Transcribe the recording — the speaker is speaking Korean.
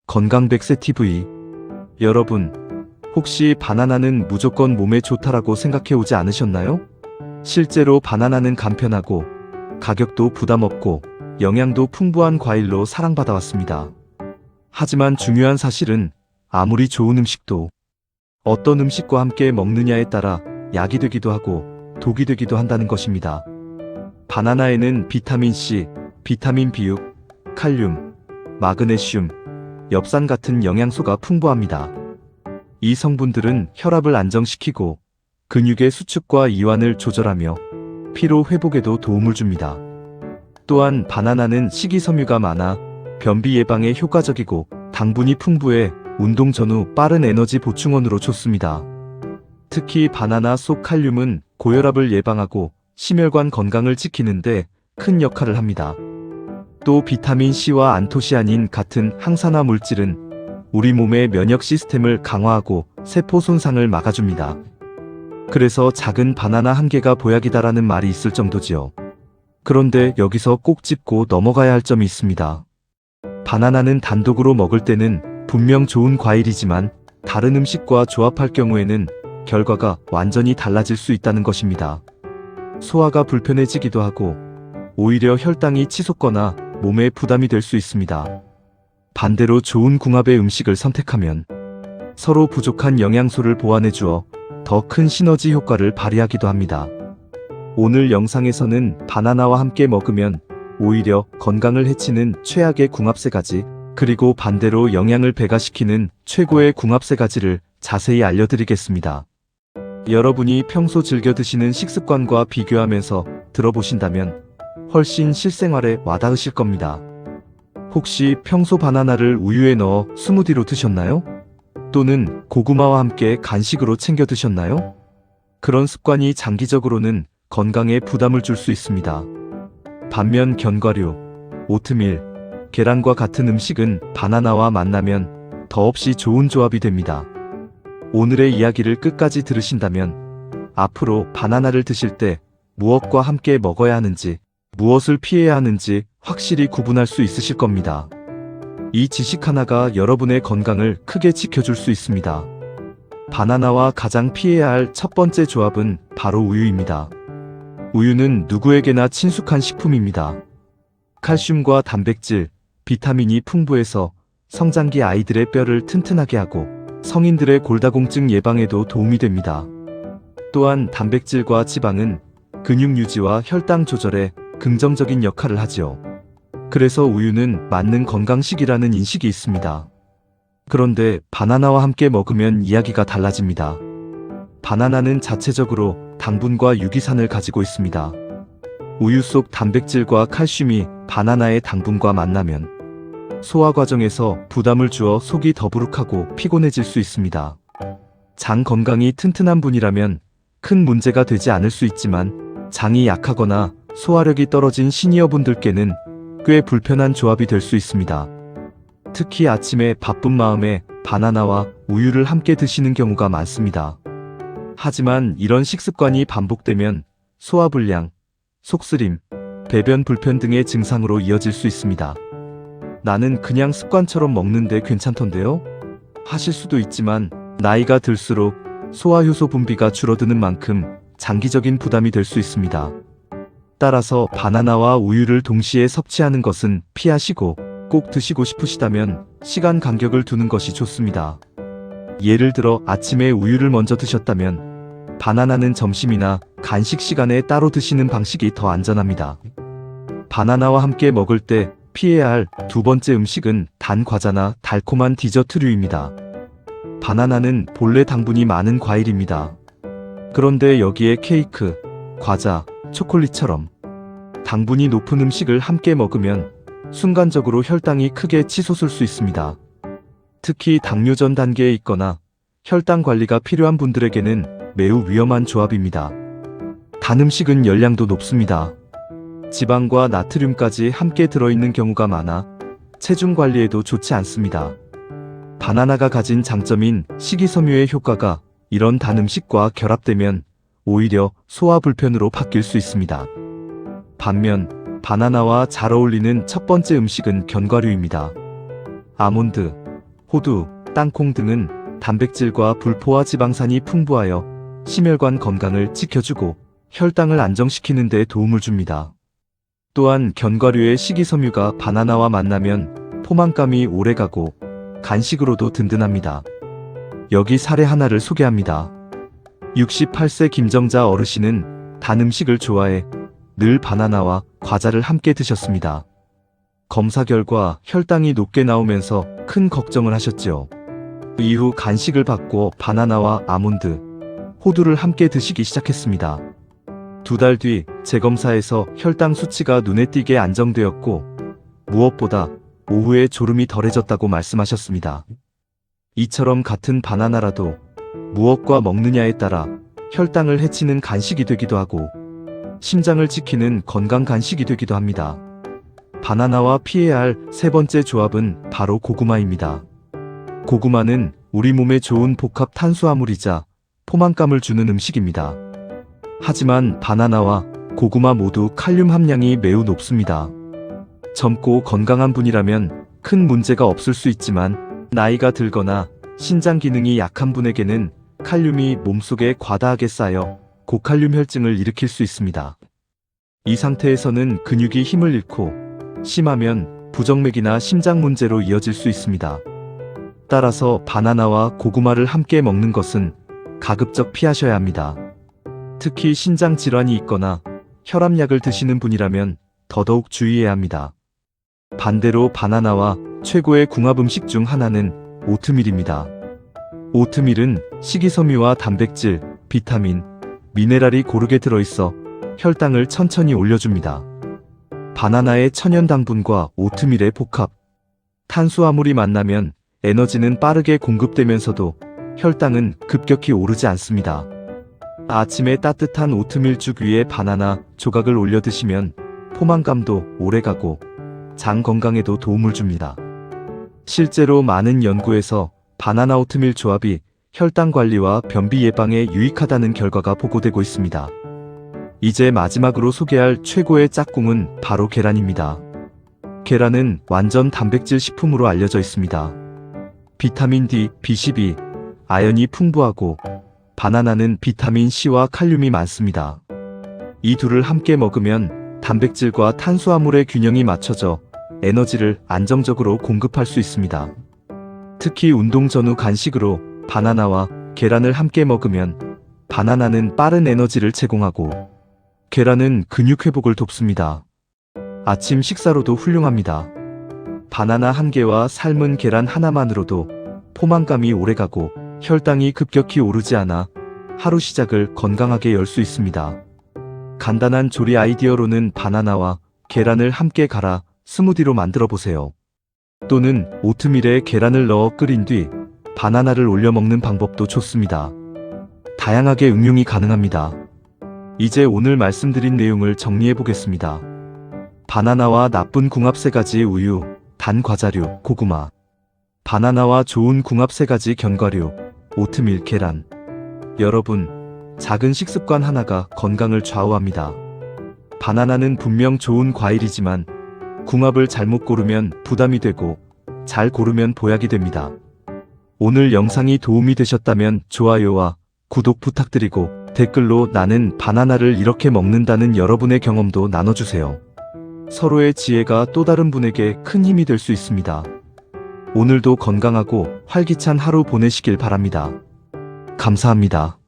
건강백세 여러분, 혹시 바나나는 무조건 몸에 좋다라고 생각해 오지 않으셨나요? 실제로 바나나는 간편하고 가격도 부담없고 영양도 풍부한 과일로 사랑받아왔습니다. 하지만 중요한 사실은 아무리 좋은 음식도 어떤 음식과 함께 먹느냐에 따라 약이 되기도 하고 독이 되기도 한다는 것입니다. 바나나에는 비타민C, 비타민 B6, 칼륨, 마그네슘, 엽산 같은 영양소가 풍부합니다. 이 성분들은 혈압을 안정시키고 근육의 수축과 이완을 조절하며 피로 회복에도 도움을 줍니다. 또한 바나나는 식이섬유가 많아 변비 예방에 효과적이고 당분이 풍부해 운동 전후 빠른 에너지 보충원으로 좋습니다. 특히 바나나 속 칼륨은 고혈압을 예방하고 심혈관 건강을 지키는데 큰 역할을 합니다. 또 비타민 C와 안토시아닌 같은 항산화 물질은 우리 몸의 면역 시스템을 강화하고 세포 손상을 막아줍니다. 그래서 작은 바나나 한 개가 보약이다라는 말이 있을 정도지요. 그런데 여기서 꼭 짚고 넘어가야 할 점이 있습니다. 바나나는 단독으로 먹을 때는 분명 좋은 과일이지만 다른 음식과 조합할 경우에는 결과가 완전히 달라질 수 있다는 것입니다. 소화가 불편해지기도 하고 오히려 혈당이 치솟거나 몸에 부담이 될 수 있습니다. 반대로 좋은 궁합의 음식을 선택하면 서로 부족한 영양소를 보완해 주어 더 큰 시너지 효과를 발휘하기도 합니다. 오늘 영상에서는 바나나와 함께 먹으면 오히려 건강을 해치는 최악의 궁합 3가지, 그리고 반대로 영양을 배가시키는 최고의 궁합 3가지를 자세히 알려드리겠습니다. 여러분이 평소 즐겨 드시는 식습관과 비교하면서 들어보신다면 훨씬 실생활에 와닿으실 겁니다. 혹시 평소 바나나를 우유에 넣어 스무디로 드셨나요? 또는 고구마와 함께 간식으로 챙겨 드셨나요? 그런 습관이 장기적으로는 건강에 부담을 줄 수 있습니다. 반면 견과류, 오트밀, 계란과 같은 음식은 바나나와 만나면 더없이 좋은 조합이 됩니다. 오늘의 이야기를 끝까지 들으신다면 앞으로 바나나를 드실 때 무엇과 함께 먹어야 하는지, 무엇을 피해야 하는지 확실히 구분할 수 있으실 겁니다. 이 지식 하나가 여러분의 건강을 크게 지켜줄 수 있습니다. 바나나와 가장 피해야 할 첫 번째 조합은 바로 우유입니다. 우유는 누구에게나 친숙한 식품입니다. 칼슘과 단백질, 비타민이 풍부해서 성장기 아이들의 뼈를 튼튼하게 하고 성인들의 골다공증 예방에도 도움이 됩니다. 또한 단백질과 지방은 근육 유지와 혈당 조절에 긍정적인 역할을 하지요. 그래서 우유는 맞는 건강식이라는 인식이 있습니다. 그런데 바나나와 함께 먹으면 이야기가 달라집니다. 바나나는 자체적으로 당분과 유기산을 가지고 있습니다. 우유 속 단백질과 칼슘이 바나나의 당분과 만나면 소화 과정에서 부담을 주어 속이 더부룩하고 피곤해질 수 있습니다. 장 건강이 튼튼한 분이라면 큰 문제가 되지 않을 수 있지만 장이 약하거나 소화력이 떨어진 시니어분들께는 꽤 불편한 조합이 될 수 있습니다. 특히 아침에 바쁜 마음에 바나나와 우유를 함께 드시는 경우가 많습니다. 하지만 이런 식습관이 반복되면 소화불량, 속쓰림, 배변 불편 등의 증상으로 이어질 수 있습니다. 나는 그냥 습관처럼 먹는데 괜찮던데요? 하실 수도 있지만 나이가 들수록 소화효소 분비가 줄어드는 만큼 장기적인 부담이 될 수 있습니다. 따라서 바나나와 우유를 동시에 섭취하는 것은 피하시고 꼭 드시고 싶으시다면 시간 간격을 두는 것이 좋습니다. 예를 들어 아침에 우유를 먼저 드셨다면 바나나는 점심이나 간식 시간에 따로 드시는 방식이 더 안전합니다. 바나나와 함께 먹을 때 피해야 할 두 번째 음식은 단 과자나 달콤한 디저트류입니다. 바나나는 본래 당분이 많은 과일입니다. 그런데 여기에 케이크, 과자, 초콜릿처럼 당분이 높은 음식을 함께 먹으면 순간적으로 혈당이 크게 치솟을 수 있습니다. 특히 당뇨 전 단계에 있거나 혈당 관리가 필요한 분들에게는 매우 위험한 조합입니다. 단 음식은 열량도 높습니다. 지방과 나트륨까지 함께 들어있는 경우가 많아 체중 관리에도 좋지 않습니다. 바나나가 가진 장점인 식이섬유의 효과가 이런 단 음식과 결합되면 오히려 소화 불편으로 바뀔 수 있습니다. 반면 바나나와 잘 어울리는 첫 번째 음식은 견과류입니다. 아몬드, 호두, 땅콩 등은 단백질과 불포화 지방산이 풍부하여 심혈관 건강을 지켜주고 혈당을 안정시키는 데 도움을 줍니다. 또한 견과류의 식이섬유가 바나나와 만나면 포만감이 오래가고 간식으로도 든든합니다. 여기 사례 하나를 소개합니다. 68세 김정자 어르신은 단 음식을 좋아해 늘 바나나와 과자를 함께 드셨습니다. 검사 결과 혈당이 높게 나오면서 큰 걱정을 하셨지요. 이후 간식을 바꿔 바나나와 아몬드, 호두를 함께 드시기 시작했습니다. 2달 뒤 재검사에서 혈당 수치가 눈에 띄게 안정되었고 무엇보다 오후에 졸음이 덜해졌다고 말씀하셨습니다. 이처럼 같은 바나나라도 무엇과 먹느냐에 따라 혈당을 해치는 간식이 되기도 하고 심장을 지키는 건강 간식이 되기도 합니다. 바나나와 피해야 할 세 번째 조합은 바로 고구마입니다. 고구마는 우리 몸에 좋은 복합 탄수화물이자 포만감을 주는 음식입니다. 하지만 바나나와 고구마 모두 칼륨 함량이 매우 높습니다. 젊고 건강한 분이라면 큰 문제가 없을 수 있지만 나이가 들거나 신장 기능이 약한 분에게는 칼륨이 몸속에 과다하게 쌓여 고칼륨 혈증을 일으킬 수 있습니다. 이 상태에서는 근육이 힘을 잃고 심하면 부정맥이나 심장 문제로 이어질 수 있습니다. 따라서 바나나와 고구마를 함께 먹는 것은 가급적 피하셔야 합니다. 특히 신장 질환이 있거나 혈압약을 드시는 분이라면 더더욱 주의해야 합니다. 반대로 바나나와 최고의 궁합 음식 중 하나는 오트밀입니다. 오트밀은 식이섬유와 단백질, 비타민, 미네랄이 고르게 들어있어 혈당을 천천히 올려줍니다. 바나나의 천연 당분과 오트밀의 복합, 탄수화물이 만나면 에너지는 빠르게 공급되면서도 혈당은 급격히 오르지 않습니다. 아침에 따뜻한 오트밀죽 위에 바나나 조각을 올려 드시면 포만감도 오래가고 장 건강에도 도움을 줍니다. 실제로 많은 연구에서 바나나 오트밀 조합이 혈당 관리와 변비 예방에 유익하다는 결과가 보고되고 있습니다. 이제 마지막으로 소개할 최고의 짝꿍은 바로 계란입니다. 계란은 완전 단백질 식품으로 알려져 있습니다. 비타민 D, B12, 아연이 풍부하고 바나나는 비타민 C와 칼륨이 많습니다. 이 둘을 함께 먹으면 단백질과 탄수화물의 균형이 맞춰져 에너지를 안정적으로 공급할 수 있습니다. 특히 운동 전후 간식으로 바나나와 계란을 함께 먹으면 바나나는 빠른 에너지를 제공하고 계란은 근육 회복을 돕습니다. 아침 식사로도 훌륭합니다. 바나나 한 개와 삶은 계란 하나만으로도 포만감이 오래가고 혈당이 급격히 오르지 않아 하루 시작을 건강하게 열 수 있습니다. 간단한 조리 아이디어로는 바나나와 계란을 함께 갈아 스무디로 만들어 보세요. 또는 오트밀에 계란을 넣어 끓인 뒤 바나나를 올려 먹는 방법도 좋습니다. 다양하게 응용이 가능합니다. 이제 오늘 말씀드린 내용을 정리해 보겠습니다. 바나나와 나쁜 궁합 3가지 우유, 단 과자류, 고구마. 바나나와 좋은 궁합 3가지 견과류, 오트밀, 계란. 여러분, 작은 식습관 하나가 건강을 좌우합니다. 바나나는 분명 좋은 과일이지만 궁합을 잘못 고르면 부담이 되고 잘 고르면 보약이 됩니다. 오늘 영상이 도움이 되셨다면 좋아요와 구독 부탁드리고 댓글로 나는 바나나를 이렇게 먹는다는 여러분의 경험도 나눠주세요. 서로의 지혜가 또 다른 분에게 큰 힘이 될 수 있습니다. 오늘도 건강하고 활기찬 하루 보내시길 바랍니다. 감사합니다.